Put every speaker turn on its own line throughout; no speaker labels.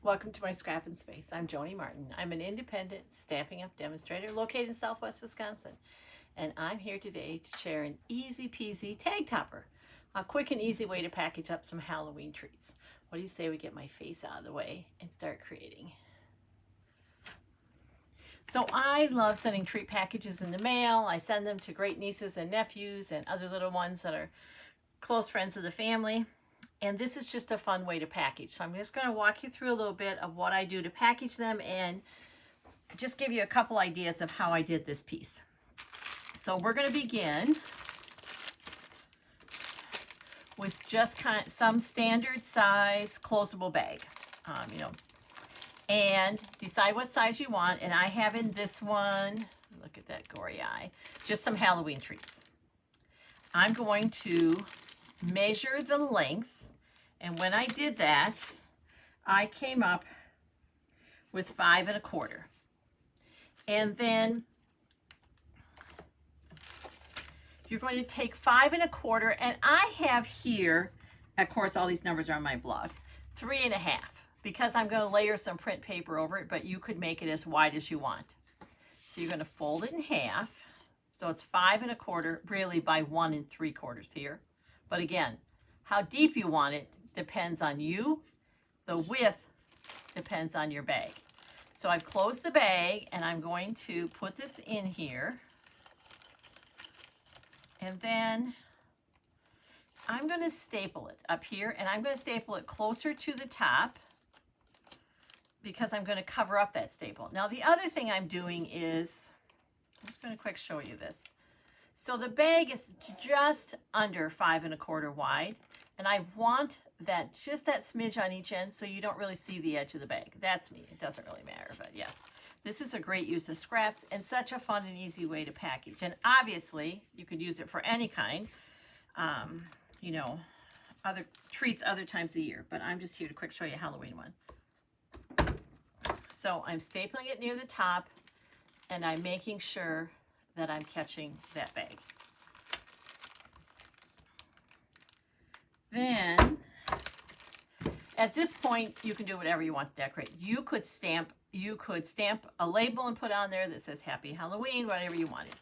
Welcome to my Scrappin space. I'm Joni Martin. I'm an independent Stampin' Up demonstrator located in Southwest Wisconsin. And I'm here today to share an easy peasy tag topper. A quick and easy way to package up some Halloween treats. What do you say we get my face out of the way and start creating? So I love sending treat packages in the mail. I send them to great nieces and nephews and other little ones that are close friends of the family. And this is just a fun way to package. So I'm just going to walk you through a little bit of what I do to package them and just give you a couple ideas of how I did this piece. So we're going to begin with just some standard size closable bag, and decide what size you want. And I have in this one, look at that gory eye, just some Halloween treats. I'm going to measure the length. And when I did that, I came up with 5 1/4. And then you're going to take 5 1/4, and I have here, of course, all these numbers are on my blog, 3 1/2, because I'm going to layer some print paper over it, but you could make it as wide as you want. So you're going to fold it in half. So it's 5 1/4, really by 1 3/4 here. But again, how deep you want it depends on you. The width depends on your bag. So I've closed the bag and I'm going to put this in here. And then I'm going to staple it up here, and I'm going to staple it closer to the top because I'm going to cover up that staple. Now the other thing I'm doing is, I'm just going to quick show you this. So the bag is just under 5 1/4 wide, and I want that just that smidge on each end so you don't really see the edge of the bag. That's me. It doesn't really matter, but yes. This is a great use of scraps and such a fun and easy way to package. And obviously, you could use it for any kind, other treats other times of the year. But I'm just here to quick show you a Halloween one. So I'm stapling it near the top, and I'm making sure that I'm catching that bag. Then, at this point, you can do whatever you want to decorate. You could stamp a label and put on there that says Happy Halloween, whatever you wanted.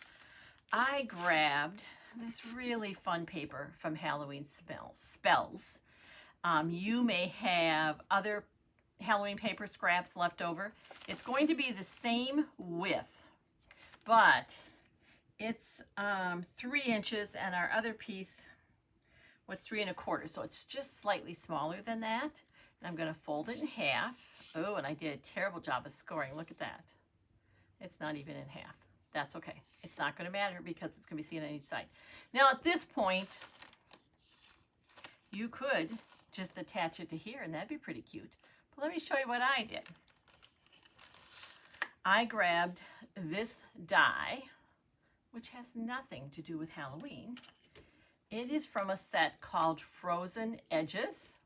I grabbed this really fun paper from Halloween Spells. You may have other Halloween paper scraps left over. It's going to be the same width, but it's 3 inches, and our other piece was 3 1/4, so it's just slightly smaller than that. And I'm going to fold it in half. Oh, and I did a terrible job of scoring. Look at that. It's not even in half. That's okay. It's not going to matter because it's going to be seen on each side. Now at this point, you could just attach it to here, and that'd be pretty cute. But let me show you what I did. I grabbed this die, which has nothing to do with Halloween. It is from a set called Frozen Edges.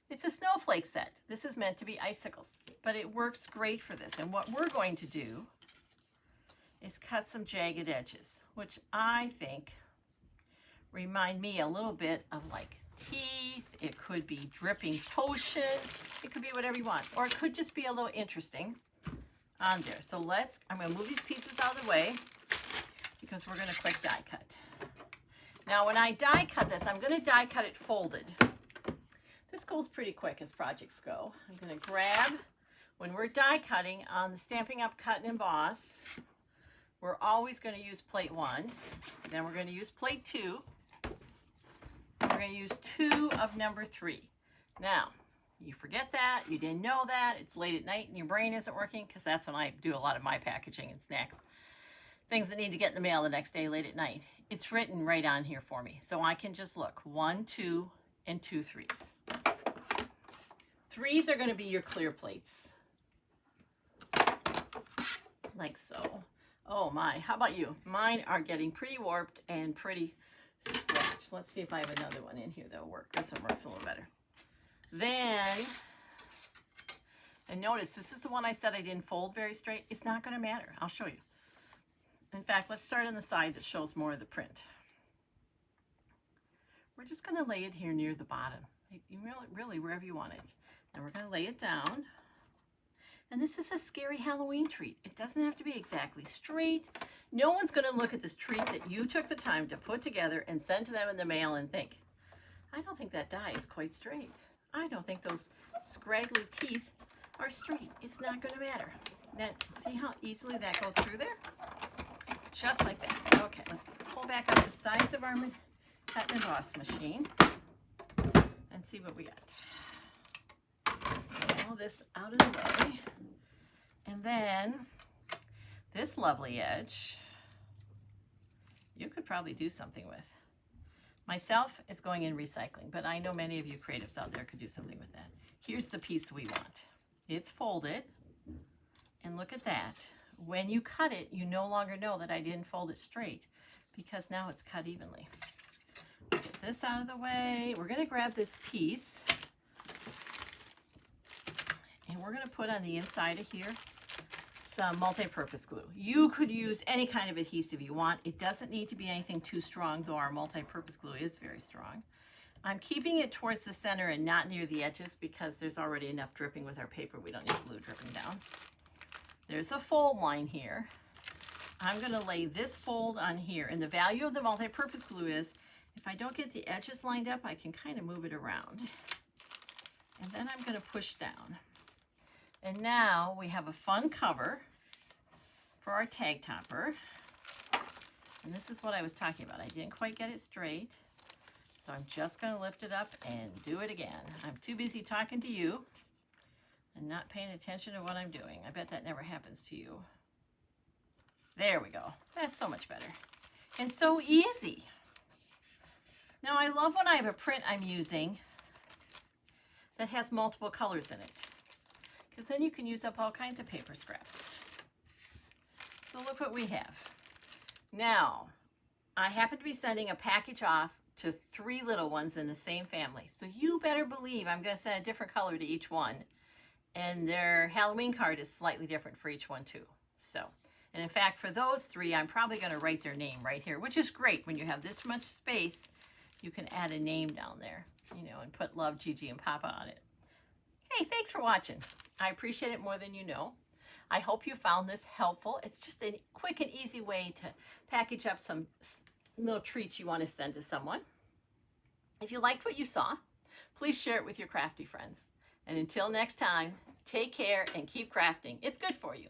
It's a snowflake set. This is meant to be icicles, but it works great for this. And what we're going to do is cut some jagged edges, which I think remind me a little bit of like teeth. It could be dripping potion. It could be whatever you want, or it could just be a little interesting on there. So I'm going to move these pieces out of the way because we're going to quick die cut. Now when I die cut this, I'm going to die cut it folded. This goes pretty quick as projects go. I'm going to grab, when we're die cutting on the Stampin' Up Cut and Emboss, we're always going to use plate 1. Then we're going to use plate 2. And we're going to use 2 of number 3. Now, you forget that, you didn't know that, it's late at night and your brain isn't working, because that's when I do a lot of my packaging and snacks. Things that need to get in the mail the next day late at night. It's written right on here for me. So I can just look, 1, 2, and 2 3s. 3s are going to be your clear plates. Like so. Oh my, how about you? Mine are getting pretty warped and pretty scratched. Let's see if I have another one in here that'll work. This one works a little better. Then, and notice, this is the one I said I didn't fold very straight. It's not going to matter. I'll show you. In fact, let's start on the side that shows more of the print. We're just going to lay it here near the bottom. You really, wherever you want it. And we're going to lay it down. And this is a scary Halloween treat. It doesn't have to be exactly straight. No one's going to look at this treat that you took the time to put together and send to them in the mail and think, I don't think that die is quite straight. I don't think those scraggly teeth are straight. It's not going to matter. Then see how easily that goes through there? Just like that. Okay, let's pull back up the sides of our cut and emboss machine and see what we got. Get all this out of the way. And then this lovely edge, you could probably do something with. Myself, it's going in recycling, but I know many of you creatives out there could do something with that. Here's the piece we want. It's folded, and look at that. When you cut it, you no longer know that I didn't fold it straight because now it's cut evenly. Get this out of the way. We're going to grab this piece, and we're going to put on the inside of here some multi-purpose glue. You could use any kind of adhesive you want. It doesn't need to be anything too strong, though our multi-purpose glue is very strong. I'm keeping it towards the center and not near the edges because there's already enough dripping with our paper. We don't need glue dripping down. There's a fold line here. I'm going to lay this fold on here, and the value of the multi-purpose glue is if I don't get the edges lined up, I can kind of move it around. And then I'm going to push down. And now we have a fun cover for our tag topper. And this is what I was talking about. I didn't quite get it straight. So I'm just going to lift it up and do it again. I'm too busy talking to you and not paying attention to what I'm doing. I bet that never happens to you. There we go. That's so much better. And so easy. Now I love when I have a print I'm using that has multiple colors in it, because then you can use up all kinds of paper scraps. So look what we have. Now, I happen to be sending a package off to 3 little ones in the same family. So you better believe I'm going to send a different color to each one. And their Halloween card is slightly different for each one too. So, and in fact, for those 3, I'm probably going to write their name right here, which is great. When you have this much space, you can add a name down there, you know, and put Love, Gigi, and Papa on it. Hey, thanks for watching. I appreciate it more than you know. I hope you found this helpful. It's just a quick and easy way to package up some little treats you want to send to someone. If you liked what you saw, please share it with your crafty friends. And until next time, take care and keep crafting. It's good for you.